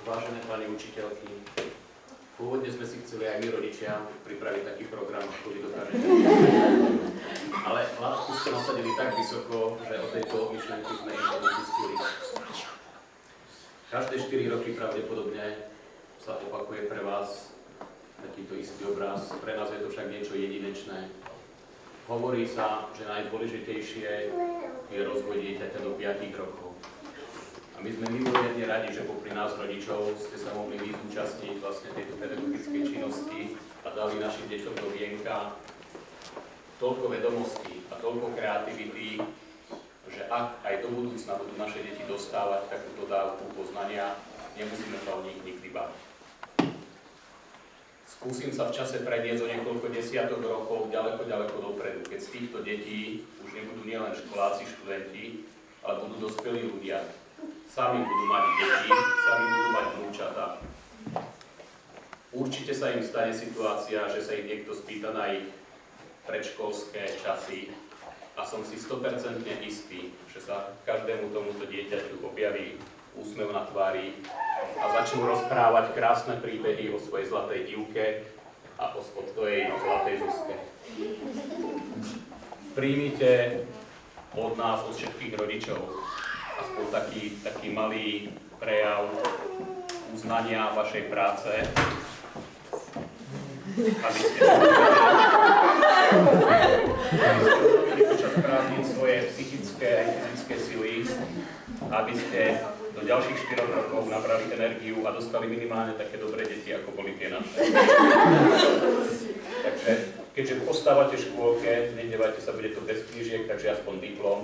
vážené pani učiteľky, pôvodne sme si chceli aj my rodičia pripraviť taký program, ako vy dokážete. Ale hlavku ste nasadili tak vysoko, že o tejto myšlenky sme im odpustili. Každé 4 roky pravdepodobne sa opakuje pre vás takýto istý obraz. Pre nás je to však niečo jedinečné. Hovorí sa, že najdôležitejšie je rozvoj dieťaťa do 5 rokov. A my sme mimoriadne radi, že popri nás rodičov ste sa mohli vy zúčastniť vlastne tejto pedagogickej činnosti a dali našim deťom do vienka toľko vedomostí a toľko kreativity, že ak aj do budúcna budú naše deti dostávať takúto dávku poznania, nemusíme sa o nich nikdy báť. Skúsim sa v čase predniesť o niekoľko desiatok rokov ďaleko dopredu, keď z týchto detí už nebudú nielen školáci, študenti, ale budú dospelí ľudia. Sami budú mať deti, sami budú mať vnúčatá. Určite sa im stane situácia, že sa ich niekto spýta na ich predškolské časy a som si 100% istý, že sa každému tomuto dieťaťu objaví úsmev na tvári a začnú rozprávať krásne príbehy o svojej zlatej Ivke a o svojej zlatej Zuzke. Príjmite od nás, od všetkých rodičov, aspoň taký malý prejav uznania vašej práce, aby ste urobili počas prázdnin svoje psychické a fyzické sily, aby ste do ďalších 4 rokov nabrali energiu a dostali minimálne také dobré deti, ako boli tie naše. Takže, keďže postávate škôlke, nedevajte sa, bude to bez knížiek, takže aspoň diplom.